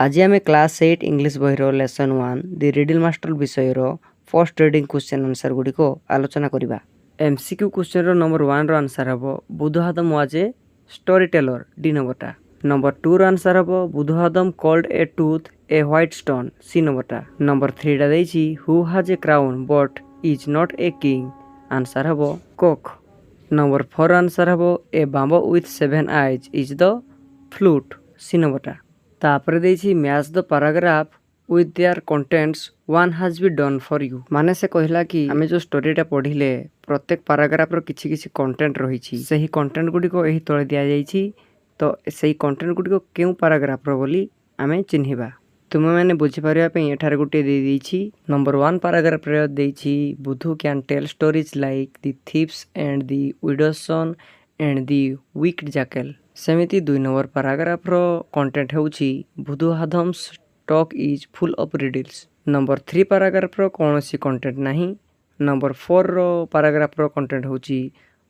आज आम class 8 English बहिर लेसन 1 दि रिडल मास्टर विषय फर्स्ट रिडिंग क्वेश्चन आंसर गुड़ी को आलोचना करवा। एमसीक्यू क्वेश्चन नंबर 1 रो आंसर हम बुद्धहादम was a story teller D नंबरटा। नंबर 2 रो आंसर हम बुद्धहादम called a tooth a white stone C नंबरटा। नंबर 3 टा देछि who has a crown but is not a king answer हम कॉक। नंबर 4 आंसर हम a bamboo with 7 eyes is the flute C नंबरटा। तापर देछि match the paragraph with their contents one has been done for you माने से कहला कि आमे जो स्टोरीटा पढ़िले प्रत्येक पैराग्राफ रो किछि किछि कंटेंट रहिछि सही कंटेंट गुडी को एही तळे दिया जाइछि। तो सही कंटेंट गुडी को केउ पैराग्राफ रो बोली आमे चिन्हिबा। तुम मैंने बुझी पारिया पे एठार गुटे दे देछि। नंबर 1 पैराग्राफ रे देछि Budhu can tell stories like the thieves and the widow's son and the wicked jackal. सेमिति 2 नंबर पैराग्राफ रो कंटेंट होउछि बुधुहादम्स talk is full of riddles. Number 3 paragraph रो कोनोसी कंटेंट नाही। नंबर 4 रो पैराग्राफ रो कंटेंट होउछि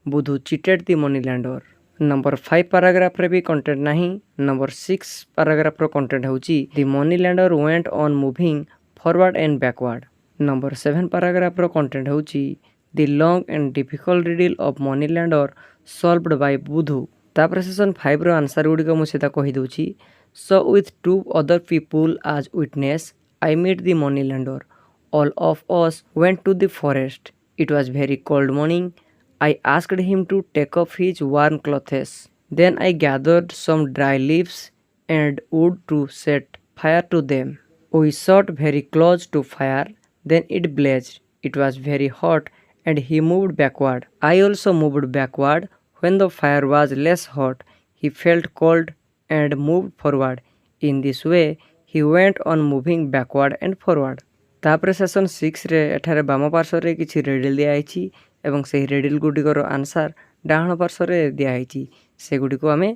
Budhu cheated the money lender. Number 5 paragraph रे भी कंटेंट नाही। नंबर 6 पैराग्राफ रो कंटेंट होउछि the money lender went on moving forward and backward. Number 7 paragraph रो कंटेंट होउछि the long and difficult riddle of money lender solved by Budhu. तापर session 5 रो answer गुडी को मु सेता कहि दउछि। So with 2 other people as witness I met the money lender all of us went to the forest it was very cold morning I asked him to take off his warm clothes then I gathered some dry leaves and wood to set fire to them we sat very close to fire then it blazed it was very hot and he moved backward I also moved backward when the fire was less hot he felt cold and moved forward in this way he went on moving backward and forward। तापर session 6 रे एठारे balm पार्श्व रे किछि riddle दिया आइछि एवं सेही riddle गुडिकर answer डाहण पार्श्व रे दिया आइछि से गुडी को हमें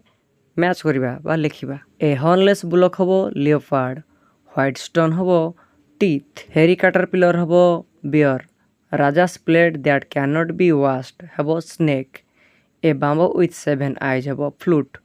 मैच करबा बा लिखिबा। ए हॉर्नलेस बुलक हबो लियोपार्ड व्हाइट स्टोन हबो टीथ हेरी कैटरपिलर हबो bear raja's plate that can not be washed हबो snake a bamboo with 7 eyes हबो flute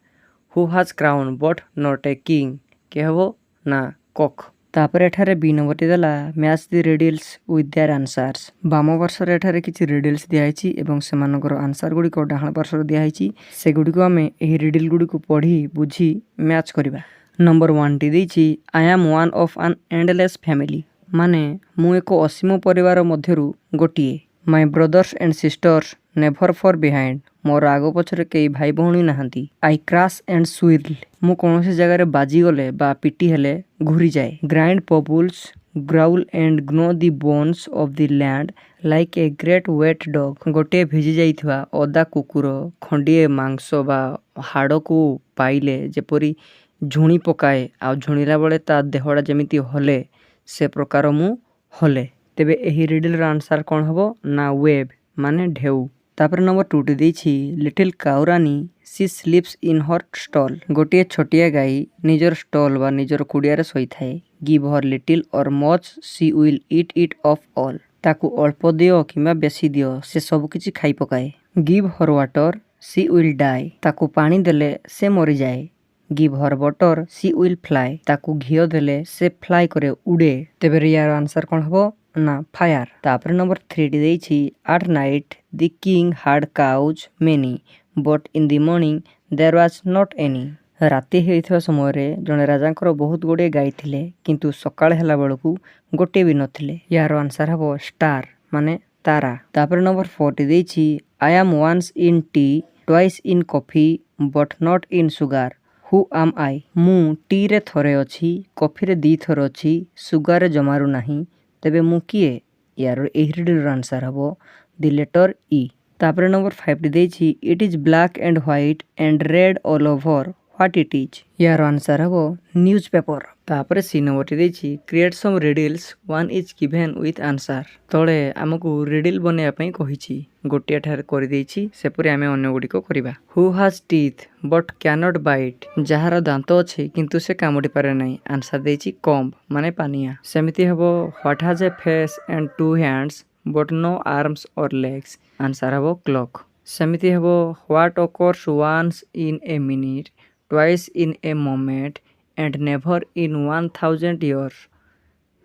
who has crown but not a king के हबो ना कॉक। तापर एठारे बी नंबर टी देला match the riddles with their answers. बाम पार्श्व रे एठारे किछि रिडल्स दिया आइछि एवं सेमानकर आंसर गुडी को डाहण पार्श्व रे दिया आइछि से गुडी को हमें एही रिडल गुडी को पढ़ी बुझी मैच करबा। नंबर 1 टी दैछि I am one of an endless family माने मु एको असीम परिवार मध्यरु गोटिए my brothers and sisters never far behind more आगो पछरे केई भाई भौणी नाहंती आई क्रैश एंड स्विर्ल मु कोनोसी जगह रे बाजी गले बा पिटी हेले घुरी जाए grind pebbles growl and gnaw the bones of the land like a great wet dog गोटे भिजी जाइथिवा ओदा कुकुर खंडिए मांस बा हाड़ को पाइले जेपरी झुणी पकाए आ झुणीला बेले ता देहड़ा जेमिति हले से प्रकार मु हले। तेबे एही रिडल रा आंसर कोन हबो ना वेव माने ढेउ। तापर नंबर 2 टी दैछि लिटिल काउरानी सी स्लीप्स इन हर स्टॉल गोटे छोटिया गाई निजर स्टॉल बा निजर कुडिया रे सोई थाए गिव हर लिटिल और much see will eat it of all ताकू अल्प दियो किबा बेसी दियो से सब किछि खाई पकाए give her water she will die ताकू पानी देले से मरि जाए give her butter she will fly ताकू घियो देले से फ्लाई करे उडे। तेबे रियार आंसर कोन हबो ना फायर। तापर नंबर 3 टी दैछि at night the king had cows many but in the morning there was not any राति हेइथवा समय रे जने राजांकर बहुत गोडे गाई थिले किंतु सकाळ हेला बेलकू गोटे भी नथिले यार आंसर हबो स्टार माने तारा। तापर नंबर 4 टी दैछि I am once in tea twice in coffee but not in sugar who am I मु टी रे थरे अछि कॉफी रे दी थर अछि सुगार रे जमारू नाही तेबे मु किए यार एही रिडल आंसर हबो द लेटर ई। तापर नंबर 5 टी दैछि it is black and white and red all over what it is यार आंसर हबो न्यूज़पेपर। तापर सी नंबर टी दैछि create some riddles one is given with answer तळे हमकु रिडल बनेया पई कहिछि गोटिया ठार करि दैछि सेपरि आमे अन्य गुडी को करिबा। Who has teeth but can not bite जहार दांत अछि किंतु से कामुडी पारे नै आंसर दैछि कॉम्ब माने पानिया। सेमिति हबो what has a face and 2 hands but no arms or legs answer हबो क्लॉक। सेमिति हबो what occurs once in a minute twice in a moment and never in 1000 years।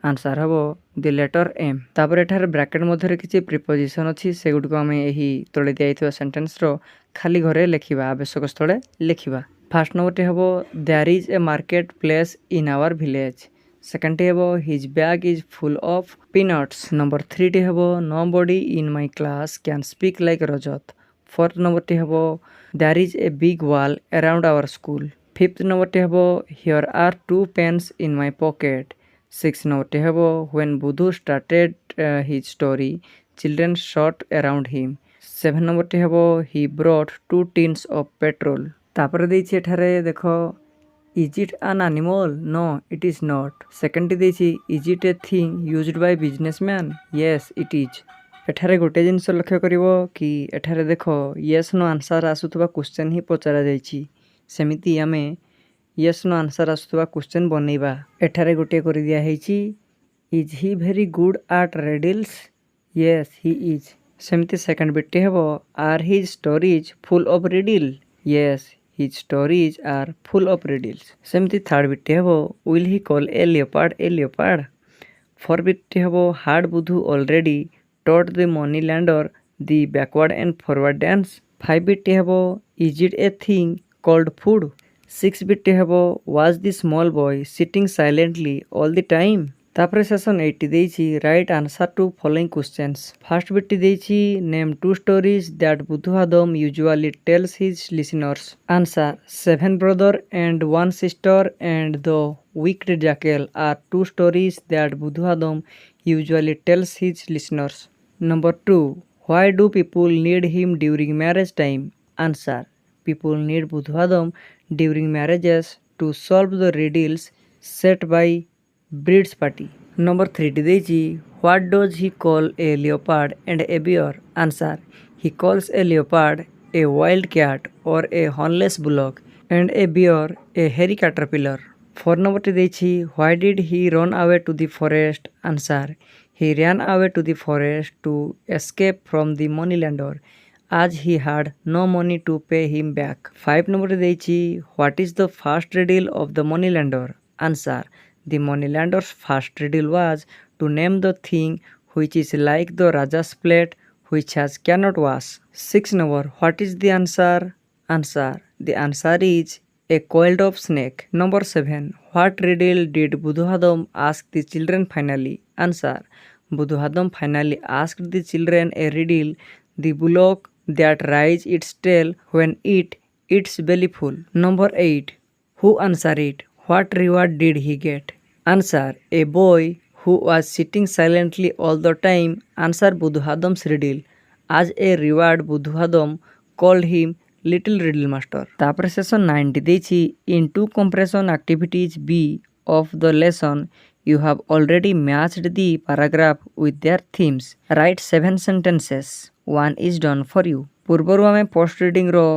Answer हम द लेटर एम। तापर एठार bracket मध्य किसी preposition अच्छी से good को आम यही तले दिया सेंटेंस रो खाली घरे लिखा आवश्यक स्थले लिखा। फास्ट नंबर हम there is a market place in our village. Second हम his bag is full of peanuts. Number 3 हम nobody in my class can speak like Rajat. Fourth number हम there is a big wall around our school. Fifth number हम here are 2 pens in my pocket. Six number हम when Budhu started his story children shot around him. Seven number हम he brought 2 tins of petrol. तापर देछि एठारे देखो is it an animal no it is not. Second देछि is it a thing used by businessman yes it is. एठारे गोटे जिनस लक्ष्य करिवो कि एठारे देखो येस नो आंसर आसुथबा क्वेश्चन ही पचरा जाइछि सेमिति आमे येस नो आंसर आसुथबा क्वेश्चन बनैबा। एठारे गोटे कर दिया हेछि is he very good at riddles yes he is. सेमिति second बिटे हेबो are his stories full of riddle yes his stories are full of riddles. सेमिति थर्ड बिटे हेबो will he call a leopard a leopard. Four बिटे हेबो had Budhu already taught the money lender the backward and forward dance। 5 बिटे हेबो is it a thing called food। 6 बिटे हेबो was the small boy sitting silently all the time। तापर session 80 देछि write answer to following questions. First बिटे देछि name 2 stories that Budhu Adam usually tells his listeners। Answer 7 brother and 1 sister and the wicked jackal are 2 stories that Budhu Adam usually tells his listeners। Number 2 why do people need him during marriage time। Answer people need Buddha Adam during marriages to solve the riddles set by Breed's party। Number 3 देछि what does he call a leopard and a bear। Answer he calls a leopard a wild cat or a hornless bullock and a bear a hairy caterpillar। 4 number देछि why did he run away to the forest। Answer he ran away to the forest to escape from the moneylender as he had no money to pay him back। 5 number देछि what is the first riddle of the moneylender। Answer the moneylender's first riddle was to name the thing which is like the Raja's plate which has cannot wash। 6 number what is the answer। Answer the answer is a coiled up snake। Number 7 what riddle did Buddha ask the children finally। Answer Buddha finally asked the children a riddle the bullock that rises its tail when it eats belly full। Number 8 who answered it what reward did he get। Answer a boy who was sitting silently all the time answered Buddha's riddle as a reward Buddha called him little riddle master। तापर session 90 देछि in two comparison activities B of the lesson you have already matched the paragraph with their themes। Write 7 sentences one is done for you। पूर्वरु आमे post reading रो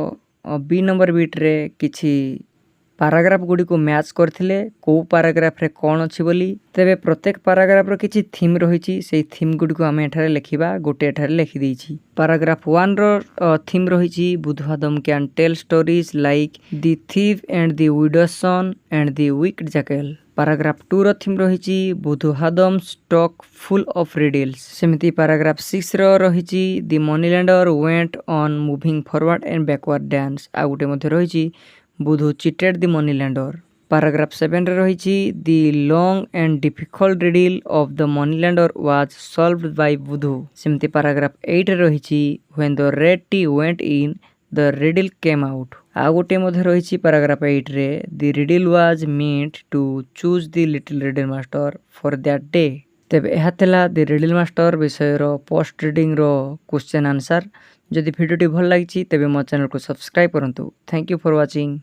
B number beat रे किछि paragraph गुडी को match करथिले को paragraph रे कोन अछि बोली तबे प्रत्येक पाराग्राफ रो किछि थीम रहिछि सेही थीम गुडी को आमे एठारे लिखिबा गोटे एठारे लिखि दैछि। पाराग्राफ 1 रो थीम रहिछि बुधवादम can tell stories like the thief and the widow's son and the wicked jackal. Paragraph 2 रो थीम रहिछि बुधवादम स्टॉक फुल ऑफ रिडल्स। सेमिति पाराग्राफ 6 रो रहिछि the moneylender went on moving forward and backward dance आ गुटे मध्ये रहिछि Budhu cheated the moneylender. Paragraph 7 रे रहिछि the long and difficult riddle of the moneylender was solved by Budhu. सेमिति पाराग्राफ 8 रे रहिछि when the red tea went in the riddle came out. आ गोटे मध्ये रहिछि पाराग्राफ 8 रे the riddle was meant to choose the little riddle master for that day. तेबे एहा थेला द रिडल मास्टर विषय रो पोस्ट रीडिंग रो क्वेश्चन आंसर। जदि भिडियोटी भल लागिछि तेबे मो चैनल को सब्सक्राइब करंतु। Thank you for watching.